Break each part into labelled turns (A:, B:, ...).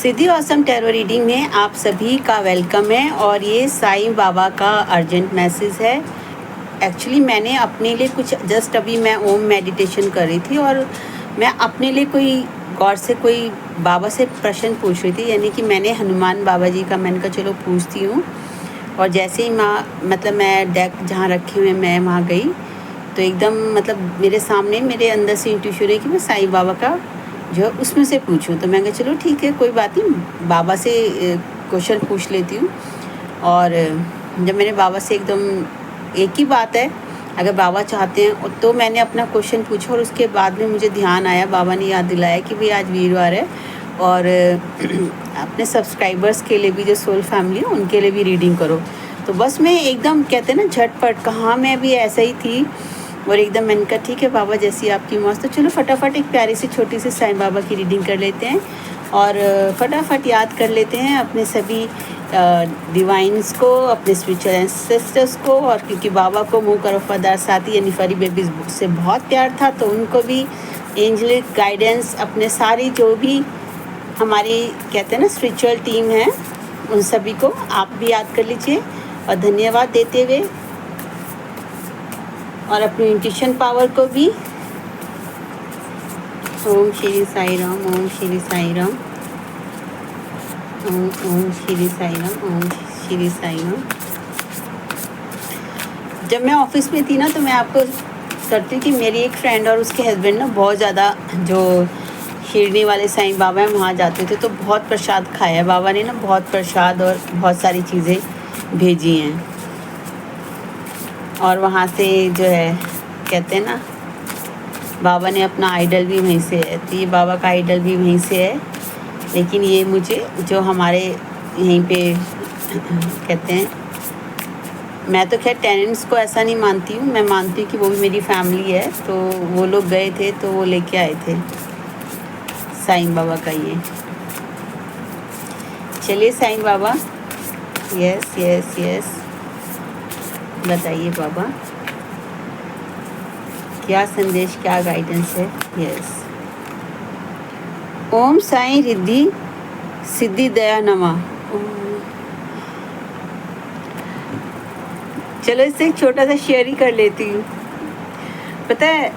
A: सिद्धि awesome tarot reading में आप सभी का वेलकम है। और ये साईं बाबा का अर्जेंट मैसेज है। एक्चुअली मैंने अपने लिए कुछ जस्ट अभी मैं ओम मेडिटेशन कर रही थी और मैं अपने लिए कोई गॉड से कोई बाबा से प्रश्न पूछ रही थी, यानी कि मैंने हनुमान बाबा जी का मैंने कहा चलो पूछती हूँ। और जैसे ही मैं डेक जहाँ रखे हुए मैं वहाँ गई तो एकदम मेरे सामने मेरे अंदर से इंट्यूशन है कि मैं साईं बाबा का जो है उसमें से पूछूं। तो मैं कहा चलो ठीक है, कोई बात नहीं, बाबा से क्वेश्चन पूछ लेती हूँ। और जब मैंने बाबा से एकदम एक ही बात है, अगर बाबा चाहते हैं तो मैंने अपना क्वेश्चन पूछा। और उसके बाद में मुझे ध्यान आया, बाबा ने याद दिलाया कि भाई आज वीरवार है और अपने सब्सक्राइबर्स के लिए भी, जो सोल फैमिली है उनके लिए भी रीडिंग करो। तो बस मैं एकदम कहते हैं ना झटपट, कहाँ मैं भी ऐसा ही थी और एकदम मैंने कहा ठीक है बाबा जैसी आपकी मौत, तो चलो फटाफट एक प्यारी सी छोटी सी साईं बाबा की रीडिंग कर लेते हैं और फटाफट याद कर लेते हैं अपने सभी डिवाइंस को, अपने स्पिरिचुअल एंसेस्टर्स को। और क्योंकि बाबा को मुँह का वफादार साथी यानी फरी बेबीज से बहुत प्यार था, तो उनको भी एंजलिक गाइडेंस, अपने सारी जो भी हमारी कहते हैं ना स्पिरिचुअल टीम है, उन सभी को आप भी याद कर लीजिए और धन्यवाद देते हुए, और अपनी इंट्यूशन पावर को भी। ओम श्री साई राम, ओम श्री साई राम, ओम श्री साई राम, ओम श्री साई राम। जब मैं ऑफिस में थी ना तो मैं आपको करती कि मेरी एक फ्रेंड और उसके हस्बैंड ना बहुत ज़्यादा जो शिरडी वाले साईं बाबा हैं वहाँ जाते थे, तो बहुत प्रसाद खाया बाबा ने ना, बहुत प्रसाद और बहुत सारी चीज़ें भेजी हैं। और वहाँ से जो है कहते हैं ना बाबा ने अपना आइडल भी वहीं से है, तो ये बाबा का आइडल भी वहीं से है। लेकिन ये मुझे जो हमारे यहीं पे कहते हैं, मैं तो खैर टेनेंट्स को ऐसा नहीं मानती हूँ, मैं मानती हूँ कि वो भी मेरी फैमिली है। तो वो लोग गए थे तो वो लेके आए थे साईं बाबा का ये। चलिए Sai Baba, yes yes yes, बताइए बाबा क्या संदेश, क्या गाइडेंस है। यस, ओम साईं रिद्धि सिद्धि दया नमः। चलो इससे एक छोटा सा शेयर ही कर लेती हूँ। पता है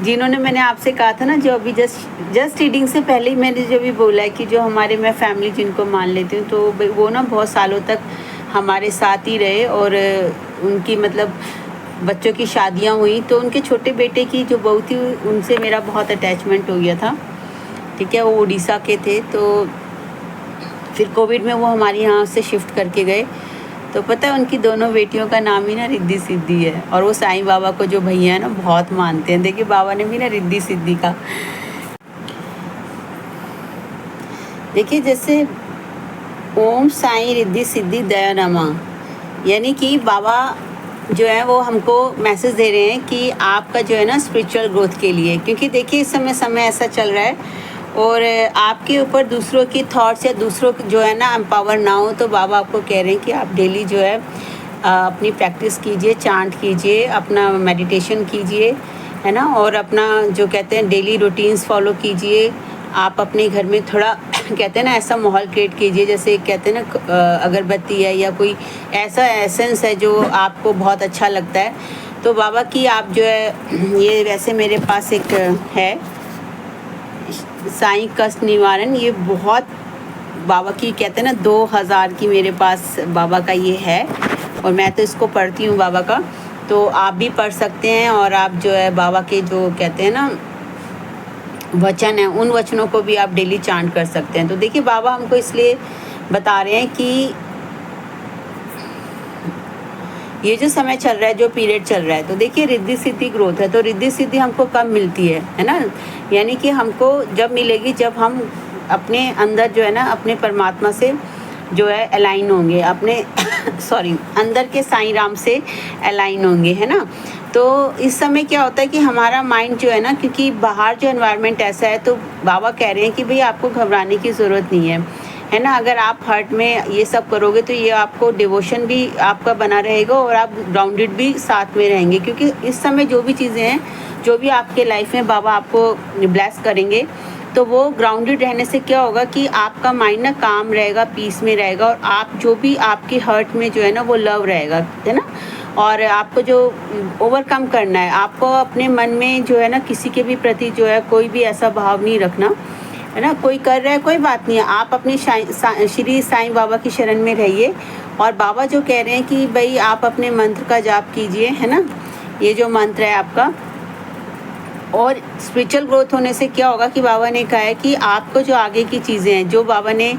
A: जिन्होंने, मैंने आपसे कहा था ना, जो अभी जस्ट रीडिंग से पहले ही मैंने जो भी बोला है कि जो हमारे मैं फैमिली जिनको मान लेती हूँ, तो वो ना बहुत सालों तक हमारे साथ ही रहे। और उनकी बच्चों की शादियाँ हुई तो उनके छोटे बेटे की जो बहू थी उनसे मेरा बहुत अटैचमेंट हो गया था। ठीक है, वो उड़ीसा के थे, तो फिर कोविड में वो हमारे यहाँ से शिफ्ट करके गए। तो पता है उनकी दोनों बेटियों का नाम ही ना रिद्धि सिद्धि है। और वो साईं बाबा को जो भैया है ना बहुत मानते हैं। देखिए बाबा ने भी ना रिद्धि सिद्धि का, देखिए जैसे ओम साईं रिद्धि सिद्धि दया नमः, यानी कि बाबा जो है वो हमको मैसेज दे रहे हैं कि आपका जो है ना स्पिरिचुअल ग्रोथ के लिए, क्योंकि देखिए इस समय ऐसा चल रहा है और आपके ऊपर दूसरों की थॉट्स या दूसरों जो है ना एम्पावर ना हो, तो बाबा आपको कह रहे हैं कि आप डेली जो है अपनी प्रैक्टिस कीजिए, चांट कीजिए, अपना मेडिटेशन कीजिए, है ना, और अपना जो कहते हैं डेली रूटीन्स फॉलो कीजिए। आप अपने घर में थोड़ा कहते हैं ना ऐसा माहौल क्रिएट कीजिए, जैसे कहते हैं ना अगरबत्ती है या कोई ऐसा एसेंस है जो आपको बहुत अच्छा लगता है। तो बाबा की आप जो है ये, वैसे मेरे पास एक है साईं कष्ट निवारण, ये बहुत बाबा की कहते हैं ना 2000 की मेरे पास बाबा का ये है और मैं तो इसको पढ़ती हूँ बाबा का। तो आप भी पढ़ सकते हैं और आप जो है बाबा के जो कहते हैं ना वचन है, उन वचनों को भी आप डेली चांट कर सकते हैं। तो देखिए बाबा हमको इसलिए बता रहे हैं कि ये जो समय चल रहा है, जो पीरियड चल रहा है, तो देखिए रिद्धि सिद्धि ग्रोथ है। तो रिद्धि सिद्धि हमको कब मिलती है ना, यानी कि हमको जब मिलेगी जब हम अपने अंदर जो है ना अपने परमात्मा से जो है अलाइन होंगे, अपने सॉरी अंदर के साईं राम से अलाइन होंगे, है ना। तो इस समय क्या होता है कि हमारा माइंड जो है ना, क्योंकि बाहर जो एनवायरनमेंट ऐसा है, तो बाबा कह रहे हैं कि भाई आपको घबराने की ज़रूरत नहीं है ना। अगर आप हार्ट में ये सब करोगे तो ये आपको डिवोशन भी आपका बना रहेगा और आप ग्राउंडेड भी साथ में रहेंगे। क्योंकि इस समय जो भी चीज़ें हैं, जो भी आपके लाइफ में बाबा आपको ब्लेस करेंगे, तो वो ग्राउंडेड रहने से क्या होगा कि आपका माइंड ना काम रहेगा, पीस में रहेगा, और आप जो भी आपके हर्ट में जो है ना वो लव रहेगा, है ना। और आपको जो ओवरकम करना है, आपको अपने मन में जो है ना किसी के भी प्रति जो है कोई भी ऐसा भाव नहीं रखना, है ना। कोई कर रहा है कोई बात नहीं है, आप अपने श्री साईं बाबा की शरण में रहिए। और बाबा जो कह रहे हैं कि भाई आप अपने मंत्र का जाप कीजिए, है ना, ये जो मंत्र है आपका। और स्पिरिचुअल ग्रोथ होने से क्या होगा कि बाबा ने कहा है कि आपको जो आगे की चीज़ें हैं, जो बाबा ने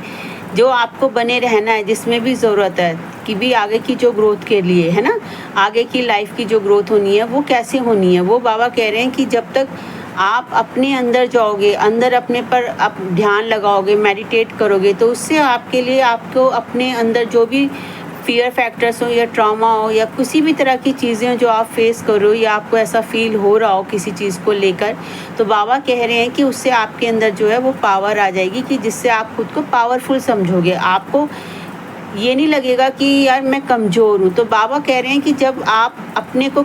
A: जो आपको बने रहना है, जिसमें भी ज़रूरत है कि भी आगे की जो ग्रोथ के लिए, है ना, आगे की लाइफ की जो ग्रोथ होनी है वो कैसे होनी है, वो बाबा कह रहे हैं कि जब तक आप अपने अंदर जाओगे, अंदर अपने पर आप ध्यान लगाओगे, मेडिटेट करोगे, तो उससे आपके लिए आपको अपने अंदर जो भी फियर फैक्टर्स हो या ट्रॉमा हो या किसी भी तरह की चीज़ें हो जो आप फेस करो या आपको ऐसा फील हो रहा हो किसी चीज़ को लेकर, तो बाबा कह रहे हैं कि उससे आपके अंदर जो है वो पावर आ जाएगी कि जिससे आप खुद को पावरफुल समझोगे। आपको ये नहीं लगेगा कि यार मैं कमज़ोर हूँ। तो बाबा कह रहे हैं कि जब आप अपने को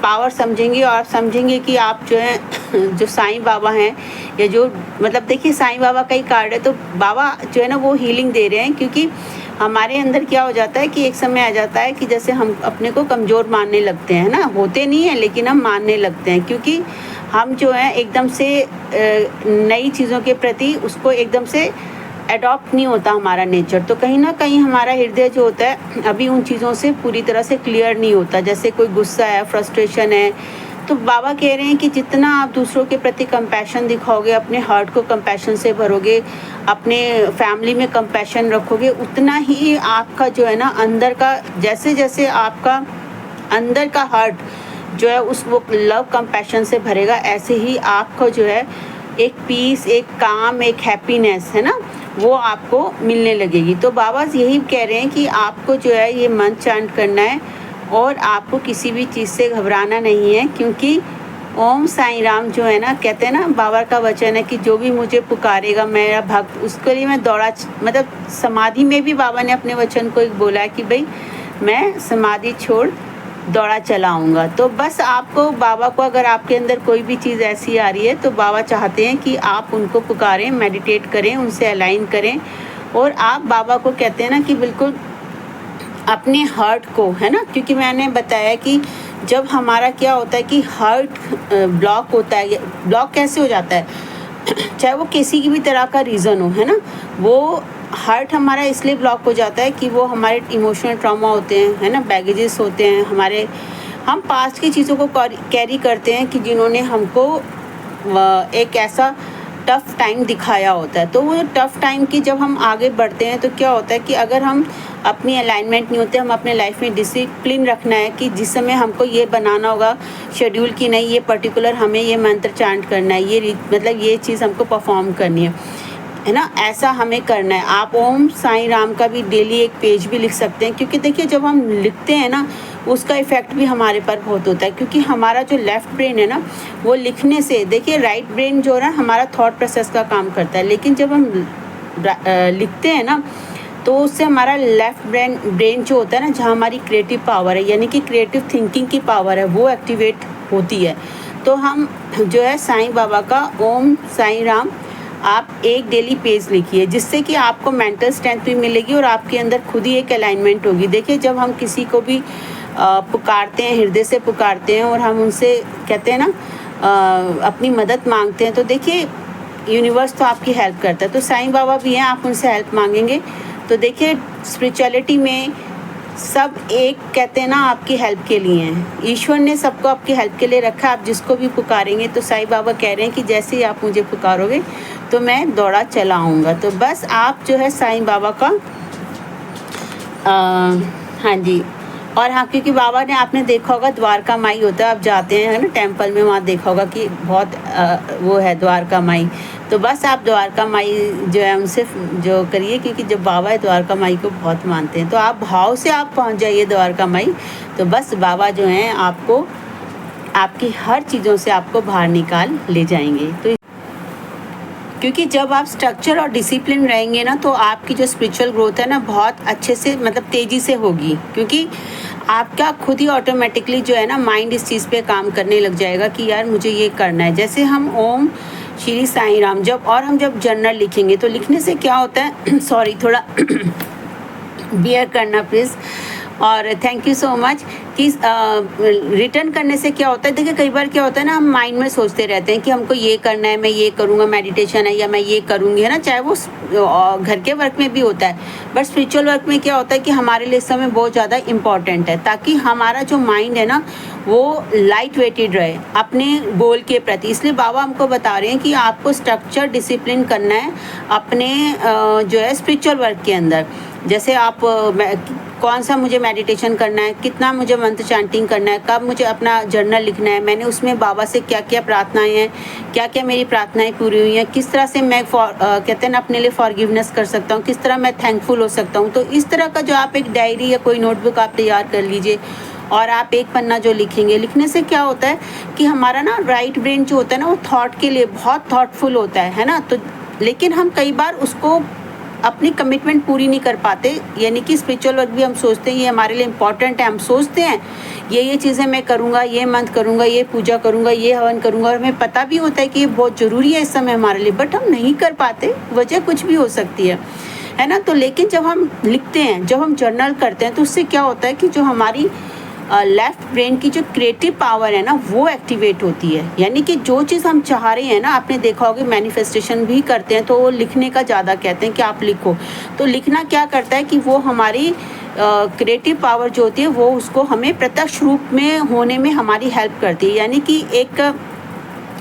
A: पावर समझेंगे और समझेंगे कि आप जो है जो साईं बाबा हैं, या जो मतलब देखिए साईं बाबा का ही कार्ड है, तो बाबा जो है ना वो हीलिंग दे रहे हैं। क्योंकि हमारे अंदर क्या हो जाता है कि एक समय आ जाता है कि जैसे हम अपने को कमज़ोर मानने लगते हैं ना, होते नहीं हैं लेकिन हम मानने लगते हैं, क्योंकि हम जो है एकदम से नई चीज़ों के प्रति उसको एकदम से अडॉप्ट नहीं होता हमारा नेचर। तो कहीं ना कहीं हमारा हृदय जो होता है अभी उन चीज़ों से पूरी तरह से क्लियर नहीं होता। जैसे कोई गुस्सा है, फ्रस्ट्रेशन है, तो बाबा कह रहे हैं कि जितना आप दूसरों के प्रति कंपैशन दिखाओगे, अपने हार्ट को कंपैशन से भरोगे, अपने फैमिली में कंपैशन रखोगे, उतना ही आपका जो है ना अंदर का, जैसे जैसे आपका अंदर का हार्ट जो है उस वो लव कंपैशन से भरेगा, ऐसे ही आपको जो है एक पीस, एक काम, एक हैप्पीनेस, है ना, वो आपको मिलने लगेगी। तो बाबा यही कह रहे हैं कि आपको जो है ये मंत्र चांट करना है और आपको किसी भी चीज़ से घबराना नहीं है, क्योंकि ओम साईं राम जो है ना, कहते हैं ना, बाबा का वचन है कि जो भी मुझे पुकारेगा मेरा भक्त, उसके लिए मैं दौड़ा, मतलब समाधि में भी बाबा ने अपने वचन को एक बोला है कि भाई मैं समाधि छोड़ दौड़ा चलाऊँगा। तो बस आपको बाबा को, अगर आपके अंदर कोई भी चीज़ ऐसी आ रही है तो बाबा चाहते हैं कि आप उनको पुकारें, मेडिटेट करें, उनसे अलाइन करें, और आप बाबा को कहते हैं ना कि बिल्कुल अपने हार्ट को, है ना, क्योंकि मैंने बताया कि जब हमारा क्या होता है कि हार्ट ब्लॉक होता है, ब्लॉक कैसे हो जाता है, चाहे वो किसी की भी तरह का रीज़न हो, है ना, वो हार्ट हमारा इसलिए ब्लॉक हो जाता है कि वो हमारे इमोशनल ट्रॉमा होते हैं, है ना, बैगेजेस होते हैं हमारे, हम पास्ट की चीज़ों को कैरी करते हैं कि जिन्होंने हमको एक ऐसा टफ़ टाइम दिखाया होता है। तो वो टफ़ टाइम की जब हम आगे बढ़ते हैं तो क्या होता है कि अगर हम अपनी अलाइनमेंट नहीं होते, हम अपने लाइफ में डिसिप्लिन रखना है कि जिस समय हमको ये बनाना होगा शेड्यूल की, नहीं ये पर्टिकुलर हमें ये मंत्र चांट करना है, ये मतलब ये चीज़ हमको परफॉर्म करनी है ना, ऐसा हमें करना है। आप ओम साईं राम का भी डेली एक पेज भी लिख सकते हैं, क्योंकि देखिए जब हम लिखते हैं ना उसका इफ़ेक्ट भी हमारे पर बहुत होता है, क्योंकि हमारा जो लेफ़्ट ब्रेन है ना वो लिखने से, देखिए राइट ब्रेन जो है ना हमारा थॉट प्रोसेस का काम करता है, लेकिन जब हम लिखते हैं ना तो उससे हमारा लेफ़्ट ब्रेन जो होता है ना, जहाँ हमारी क्रिएटिव पावर है, यानी कि क्रिएटिव थिंकिंग की पावर है, वो एक्टिवेट होती है। तो हम जो है साईं बाबा का ओम साईं राम आप एक डेली पेज लिखिए, जिससे कि आपको मेंटल स्ट्रेंथ भी मिलेगी और आपके अंदर खुद ही एक अलाइनमेंट होगी। देखिए जब हम किसी को भी पुकारते हैं, हृदय से पुकारते हैं और हम उनसे कहते हैं ना अपनी मदद मांगते हैं, तो देखिए यूनिवर्स तो आपकी हेल्प करता है। तो साईं बाबा भी हैं, आप उनसे हेल्प मांगेंगे तो देखिए स्पिरिचुअलिटी में सब एक कहते हैं ना आपकी हेल्प के लिए हैं। ईश्वर ने सबको आपकी हेल्प के लिए रखा। आप जिसको भी पुकारेंगे, तो साईं बाबा कह रहे हैं कि जैसे ही आप मुझे पुकारोगे तो मैं दौड़ा चला आऊँगा। तो बस आप जो है साईं बाबा का हाँ जी, और हाँ, क्योंकि बाबा ने, आपने देखा होगा द्वारका माई होता है, आप जाते हैं ना टेंपल में, वहाँ देखा होगा कि बहुत वो है द्वारका माई। तो बस आप द्वारका माई जो है उनसे जो करिए, क्योंकि जब बाबा है द्वारका माई को बहुत मानते हैं, तो आप भाव से आप पहुँच जाइए द्वारका माई। तो बस बाबा जो हैं आपको आपकी हर चीज़ों से आपको बाहर निकाल ले जाएंगे। तो क्योंकि जब आप स्ट्रक्चर और डिसिप्लिन रहेंगे ना, तो आपकी जो स्पिरिचुअल ग्रोथ है ना बहुत अच्छे से, मतलब तेज़ी से होगी, क्योंकि आपका खुद ही ऑटोमेटिकली जो है ना माइंड इस चीज़ पे काम करने लग जाएगा कि यार मुझे ये करना है। जैसे हम ओम श्री साईं राम। हम जब जर्नल लिखेंगे तो लिखने से क्या होता है सॉरी, थोड़ा बियर करना प्लीज़। और थैंक यू सो मच कि रिटर्न करने से क्या होता है, देखिए कई बार क्या होता है ना, हम माइंड में सोचते रहते हैं कि हमको ये करना है, मैं ये करूँगा, मेडिटेशन है या मैं ये करूँगी, है ना, चाहे वो घर के वर्क में भी होता है। बट स्पिरिचुअल वर्क में क्या होता है कि हमारे लिए इस समय बहुत ज़्यादा इम्पॉर्टेंट है, ताकि हमारा जो माइंड है ना वो लाइट वेटेड रहे अपने गोल के प्रति। इसलिए बाबा हमको बता रहे हैं कि आपको स्ट्रक्चर डिसिप्लिन करना है अपने जो है स्पिरिचुअल वर्क के अंदर। जैसे आप कौन सा मुझे मेडिटेशन करना है, कितना मुझे मंत्र चैंटिंग करना है, कब मुझे अपना जर्नल लिखना है, मैंने उसमें बाबा से क्या क्या प्रार्थनाएं हैं, क्या क्या मेरी प्रार्थनाएं पूरी हुई हैं, किस तरह से मैं कहते हैं ना अपने लिए फॉरगिवनेस कर सकता हूँ, किस तरह मैं थैंकफुल हो सकता हूँ। तो इस तरह का जो आप एक डायरी या कोई नोटबुक आप तैयार कर लीजिए और आप एक पन्ना जो लिखेंगे, लिखने से क्या होता है कि हमारा ना राइट ब्रेन जो होता है ना वो थॉट के लिए बहुत थॉटफुल होता है ना। तो लेकिन हम कई बार उसको अपनी कमिटमेंट पूरी नहीं कर पाते, यानी कि स्पिरिचुअल वर्क भी हम सोचते हैं ये हमारे लिए इम्पॉर्टेंट है, हम सोचते हैं ये चीज़ें मैं करूँगा, ये मंत्र करूँगा, ये पूजा करूँगा, ये हवन करूँगा, और हमें पता भी होता है कि ये बहुत ज़रूरी है इस समय हमारे लिए, बट हम नहीं कर पाते। वजह कुछ भी हो सकती है ना। तो लेकिन जब हम लिखते हैं, जब हम जर्नल करते हैं, तो उससे क्या होता है कि जो हमारी लेफ्ट ब्रेन की जो क्रिएटिव पावर है ना वो एक्टिवेट होती है। यानी कि जो चीज़ हम चाह रहे हैं ना, आपने देखा होगा मैनिफेस्टेशन भी करते हैं तो वो लिखने का ज़्यादा कहते हैं कि आप लिखो। तो लिखना क्या करता है कि वो हमारी क्रिएटिव पावर जो होती है वो उसको हमें प्रत्यक्ष रूप में होने में हमारी हेल्प करती है। यानी कि एक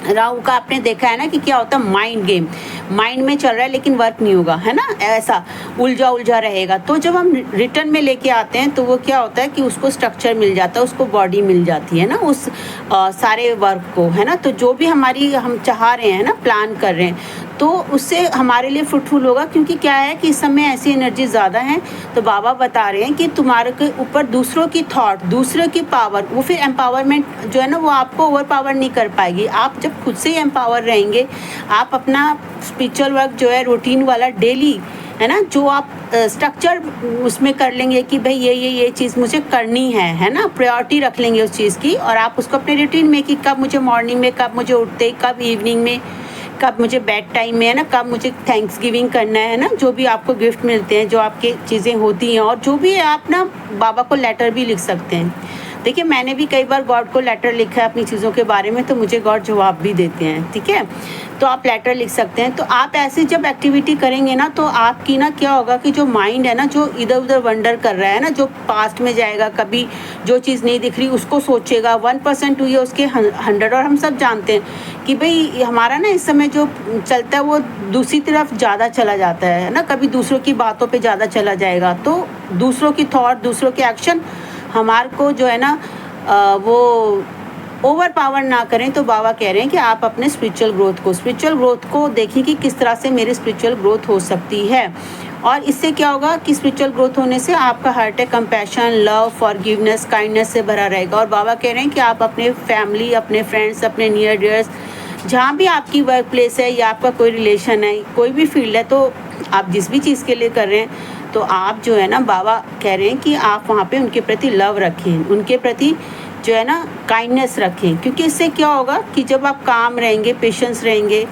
A: राहु का आपने देखा है ना कि क्या होता है, माइंड गेम, माइंड में चल रहा है लेकिन वर्क नहीं होगा, है ना, ऐसा उलझा रहेगा। तो जब हम रिटर्न में लेके आते हैं तो वो क्या होता है कि उसको स्ट्रक्चर मिल जाता है, उसको बॉडी मिल जाती है ना उस सारे वर्क को, है ना। तो जो भी हम चाह रहे हैं ना, प्लान कर रहे हैं, तो उससे हमारे लिए फ्रूटफुल होगा। क्योंकि क्या है कि इस समय ऐसी एनर्जी ज़्यादा है, तो बाबा बता रहे हैं कि तुम्हारे के ऊपर दूसरों की थॉट, दूसरों की पावर, वो फिर एम्पावरमेंट जो है ना वो आपको ओवर पावर नहीं कर पाएगी। आप जब खुद से ही एम्पावर रहेंगे, आप अपना स्पिरिचुअल वर्क जो है रूटीन वाला डेली, है ना, जो आप स्ट्रक्चर उसमें कर लेंगे कि भाई ये चीज़ मुझे करनी है ना, प्रायोरिटी रख लेंगे उस चीज़ की, और आप उसको अपने रूटीन में कि कब मुझे मॉर्निंग में, कब मुझे उठते, कब इवनिंग में, कब मुझे बेड टाइम में, है ना, कब मुझे थैंक्स गिविंग करना है ना, जो भी आपको गिफ्ट मिलते हैं, जो आपके चीज़ें होती हैं, और जो भी है आप ना बाबा को लेटर भी लिख सकते हैं। देखिए मैंने भी कई बार गॉड को लेटर लिखा है अपनी चीज़ों के बारे में, तो मुझे गॉड जवाब भी देते हैं, ठीक है। तो आप लेटर लिख सकते हैं। तो आप ऐसी जब एक्टिविटी करेंगे ना, तो आपकी ना क्या होगा कि जो माइंड है ना, जो इधर उधर वंडर कर रहा है ना, जो पास्ट में जाएगा, कभी जो चीज़ नहीं दिख रही उसको सोचेगा, 1% हुई है उसके 100। और हम सब जानते हैं कि भाई हमारा ना इस समय जो चलता है वो दूसरी तरफ ज़्यादा चला जाता है ना, कभी दूसरों की बातों पर ज़्यादा चला जाएगा। तो दूसरों की थॉट, दूसरों के एक्शन हमारे को जो है ना वो ओवर पावर ना करें। तो बाबा कह रहे हैं कि आप अपने स्पिरिचुअल ग्रोथ को देखिए कि किस तरह से मेरी स्पिरिचुअल ग्रोथ हो सकती है। और इससे क्या होगा कि स्पिरिचुअल ग्रोथ होने से आपका हार्ट है कंपैशन, लव, फॉरगिवनेस, काइंडनेस से भरा रहेगा। और बाबा कह रहे हैं कि आप अपने फैमिली, अपने फ्रेंड्स, अपने नियर डियर्स, जहाँ भी आपकी वर्क प्लेस है या आपका कोई रिलेशन है, कोई भी फील्ड है, तो आप जिस भी चीज़ के लिए कर रहे हैं, तो आप जो है ना बाबा कह रहे हैं कि आप वहाँ पे उनके प्रति लव रखें, उनके प्रति जो है ना काइंडनेस रखें। क्योंकि इससे क्या होगा कि जब आप काम रहेंगे, पेशेंस रहेंगे,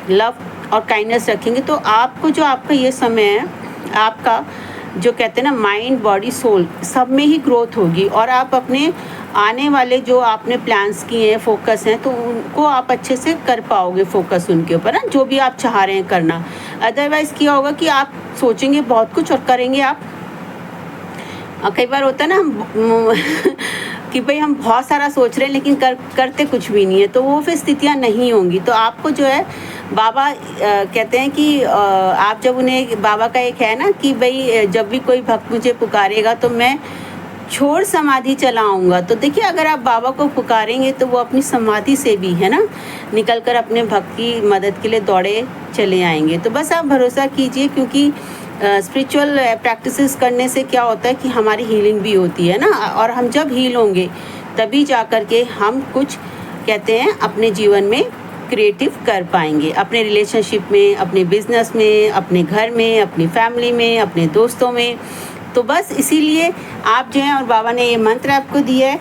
A: लव और काइंडनेस रखेंगे, तो आपको जो आपका ये समय है, आपका जो कहते हैं ना माइंड, बॉडी, सोल, सब में ही ग्रोथ होगी। और आप अपने आने वाले जो आपने प्लान्स किए हैं, फोकस हैं, तो उनको आप अच्छे से कर पाओगे, फोकस उनके ऊपर ना, जो भी आप चाह रहे हैं करना। अदरवाइज़ क्या होगा कि आप सोचेंगे बहुत कुछ और करेंगे आप। कई बार होता है ना हम कि भाई हम बहुत सारा सोच रहे हैं लेकिन करते कुछ भी नहीं है, तो वो फिर स्थितियाँ नहीं होंगी। तो आपको जो है बाबा कहते हैं कि आप जब उन्हें, बाबा का एक है ना कि भाई जब भी कोई भक्त मुझे पुकारेगा तो मैं छोड़ समाधि चलाऊंगा। तो देखिए अगर आप बाबा को पुकारेंगे तो वो अपनी समाधि से भी, है ना, निकल कर अपने भक्त की मदद के लिए दौड़े चले आएंगे। तो बस आप भरोसा कीजिए, क्योंकि स्पिरिचुअल प्रैक्टिसेस करने से क्या होता है कि हमारी हीलिंग भी होती है ना, और हम जब हील होंगे तभी जा कर के हम कुछ कहते हैं अपने जीवन में क्रिएटिव कर पाएंगे, अपने रिलेशनशिप में, अपने बिजनेस में, अपने घर में, अपनी फैमिली में, अपने दोस्तों में। तो बस इसीलिए आप जो हैं, और बाबा ने ये मंत्र आपको दिया है,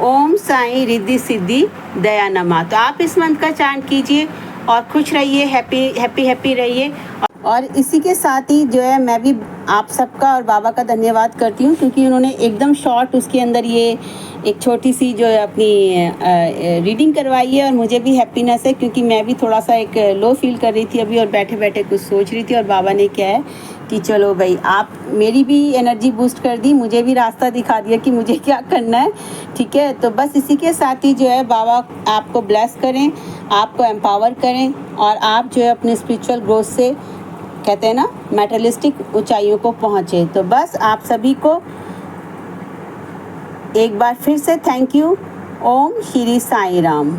A: ओम साईं रिद्धि सिद्धि दया नमा। तो आप इस मंत्र का चांट कीजिए और खुश रहिए, हैप्पी रहिए। और इसी के साथ ही जो है मैं भी आप सबका और बाबा का धन्यवाद करती हूँ, क्योंकि उन्होंने एकदम शॉर्ट उसके अंदर ये एक छोटी सी जो है अपनी रीडिंग करवाई है। और मुझे भी हैप्पीनेस है, क्योंकि मैं भी थोड़ा सा एक लो फील कर रही थी अभी, और बैठे बैठे कुछ सोच रही थी। और बाबा ने क्या है कि चलो भाई, आप मेरी भी एनर्जी बूस्ट कर दी, मुझे भी रास्ता दिखा दिया कि मुझे क्या करना है। ठीक है, तो बस इसी के साथ ही जो है बाबा आपको ब्लेस करें, आपको एम्पावर करें, और आप जो है अपने स्पिरिचुअल ग्रोथ से, कहते हैं ना, मेटलिस्टिक ऊंचाइयों को पहुँचे। तो बस आप सभी को एक बार फिर से थैंक यू। ओम श्री साईं राम।